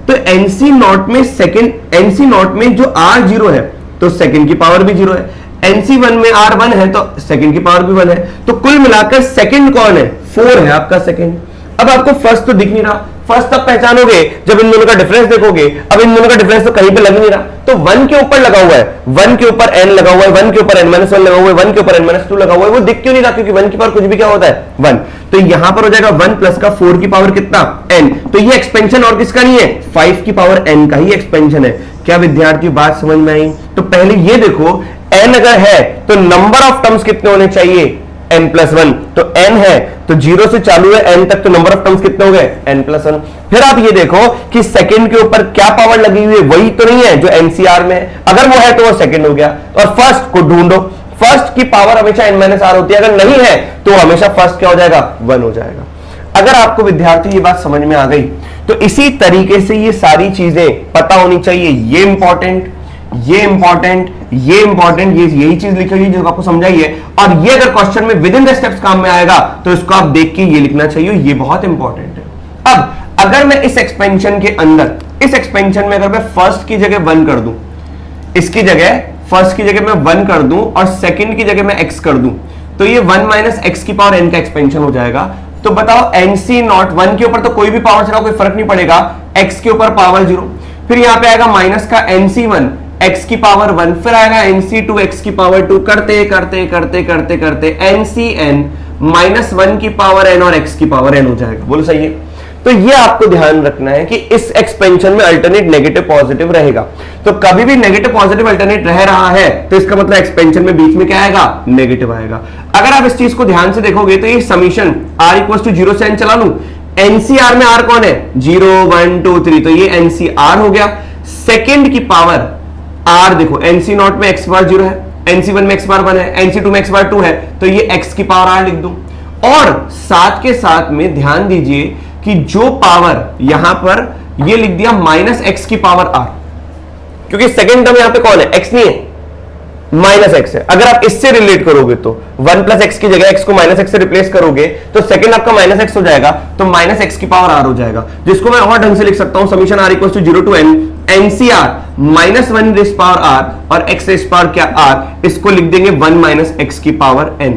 तो NC नॉट में सेकंड, NC नॉट में जो R0 है तो सेकंड की पावर भी 0 है, NC1 में R1 है तो सेकंड की पावर भी 1 है, तो कुल मिलाकर सेकंड कौन है? 4 है आपका सेकंड। अब आपको फर्स्ट तो दिख नहीं रहा, फर्स्ट तब पहचानोगे जब इन दोनों का डिफरेंस देखोगे। अब इन दोनों का डिफरेंस तो कहीं पे लग नहीं रहा, तो 1 के ऊपर लगा हुआ है, 1 के ऊपर n लगा हुआ है, 1 के ऊपर n-1 लगा हुआ है, 1 के ऊपर n-2 लगा हुआ है, वो दिख क्यों नहीं रहा? क्योंकि 1 की पावर कुछ भी क्या होता है? 1। तो यहां पर हो जाएगा 1 प्लस का 4 की पावर कितना? n। तो ये एक्सपेंशन और किसका नहीं है? 5 की पावर n का ही एक्सपेंशन है। क्या विद्यार्थी बात समझ में आई? तो पहले ये देखो, n अगर है तो नंबर ऑफ टर्म्स कितने होने चाहिए? n+1। तो n है तो 0 से चालू है n तक, तो नंबर ऑफ टर्म्स कितने हो गए? n+1। फिर आप ये देखो कि सेकंड के ऊपर क्या पावर लगी हुई है, वही तो नहीं है जो NCR में है। अगर वो है तो वो सेकंड हो गया। और फर्स्ट को ढूंढो, फर्स्ट की पावर हमेशा n-r होती है, अगर नहीं है तो हमेशा फर्स्ट क्या हो जाएगा? 1 हो जाएगा। अगर आपको विद्यार्थी ये बात समझ में आ गई तो इसी तरीके से ये सारी चीजें पता होनी चाहिए। ये इंपॉर्टेंट, ये इंपॉर्टेंट, ये इंपॉर्टेंट, ये यही चीज लिखी हुई जो आपको समझाई है। और ये अगर क्वेश्चन में विद इन द स्टेप्स काम में आएगा तो इसको आप देख के ये लिखना चाहिए, ये बहुत इंपॉर्टेंट है। अब अगर मैं इस एक्सपेंशन के अंदर, इस एक्सपेंशन में अगर मैं फर्स्ट की जगह 1 कर दूं, इसकी जगह फर्स्ट की जगह मैं 1 कर दूं और सेकंड की जगह मैं x कर दूं, तो ये 1 माइनस एक्स की पावर n का एक्सपेंशन हो जाएगा। तो बताओ NC नॉट 1 के ऊपर तो कोई भी पावर चलाओ कोई फर्क नहीं पड़ेगा, x के ऊपर पावर 0, फिर यहां पे आएगा माइनस का NC1 x की पावर 1, फिर आएगा NC2 x की पावर 2, करते करते करते करते करते NCN -1 की पावर n और x की पावर n हो जाएगा। बोलो सही है? तो ये आपको ध्यान रखना है कि इस एक्सपेंशन में अल्टरनेट नेगेटिव पॉजिटिव रहेगा। तो कभी भी नेगेटिव पॉजिटिव अल्टरनेट रह रहा है तो इसका मतलब एक्सपेंशन में बीच में क्या आएगा? नेगेटिव आएगा। अगर आप इस चीज को ध्यान से देखोगे तो ये समीशन r = 0 से n चला लूं, NCR में r कौन है? 0 1 2 3, तो ये NCR हो गया। सेकेंड की पावर r देखो, NC नॉट में x बार 0 है, NC1 में x बार 1 है, NC2 में x बार 2 है, तो ये x की पावर r लिख दूं। और साथ के साथ में ध्यान दीजिए कि जो पावर यहां पर ये लिख दिया -x की पावर r, क्योंकि सेकंड टर्म यहां पे कौन है? x नहीं है, -x है। अगर आप इससे रिलेट करोगे तो 1 प्लस एक्स की जगह x को -x से रिप्लेस करोगे तो सेकंड आपका -x हो जाएगा, तो -x की पावर r हो जाएगा, जिसको मैं और ढंग से लिख सकता हूं, summation r = 0 to n NCR -1 rays power r और x रेज़ पावर क्या r, इसको लिख देंगे 1 माइनस x की पावर n।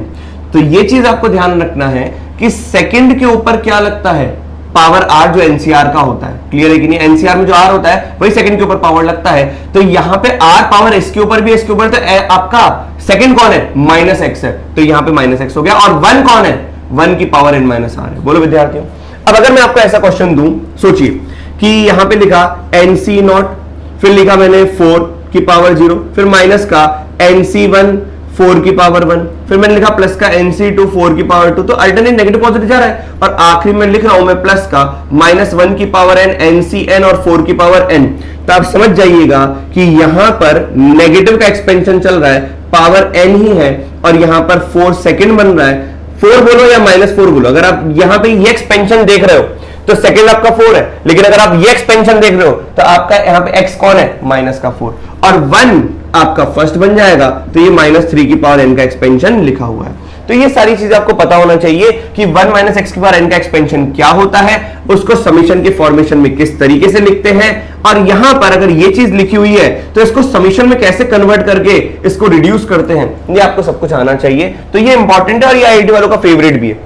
तो ये चीज आपको ध्यान रखना है कि सेकंड के ऊपर क्या लगता है? पावर r जो NCR का होता है। क्लियर है कि नहीं? NCR में जो r होता है वही सेकंड के ऊपर पावर लगता है। तो यहां पे r पावर s के ऊपर भी, s के ऊपर, तो आपका सेकंड कौन है? -x है, तो यहां पे -x हो गया। और 1 कौन है? 1 की पावर n - r है। बोलो विद्यार्थियों, अब अगर मैं आपको ऐसा क्वेश्चन दूं, सोचिए कि यहां पे लिखा NC नॉट, फिर लिखा मैंने 4 की पावर 0, फिर माइनस का NC1 4 की पावर 1, फिर मैंने लिखा प्लस का NC2 4 की पावर 2, तो अल्टरनेट नेगेटिव पॉजिटिव जा रहा है। और आखिरी में लिख रहा हूं मैं प्लस का -1 की पावर n NCN और 4 की पावर n। तो आप समझ जाइएगा कि यहां पर नेगेटिव का एक्सपेंशन चल रहा है, पावर n ही है, और यहां पर 4 सेकंड बन रहा है। 4 बोलो या -4 बोलो, अगर आप यहां पे ये एक्सपेंशन देख रहे हो तो सेकंड आपका 4 है, लेकिन अगर आप ये एक्सपेंशन देख रहे हो तो आपका यहां पे x कौन है? -4, और 1 आपका फर्स्ट बन जाएगा, तो ये -3 की पावर n का एक्सपेंशन लिखा हुआ है। तो ये सारी चीजें आपको पता होना चाहिए कि 1 माइनस x की पावर n का एक्सपेंशन क्या होता है, उसको समीशन के फॉर्मेशन में किस तरीके से लिखते हैं, और यहां पर अगर ये चीज लिखी हुई है तो इसको समीशन में कैसे कन्वर्ट करके इसको रिड्यूस करते हैं, ये आपको सब कुछ आना चाहिए। तो ये इंपॉर्टेंट है और ये आईआईटी वालों का फेवरेट भी है,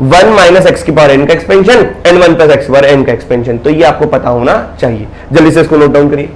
1 माइनस एक्स की पावर n का एक्सपेंशन, n1 प्लस एक्स की पावर n का एक्सपेंशन। तो ये आपको पता होना चाहिए। जल्दी से इसको नोट डाउन करिए।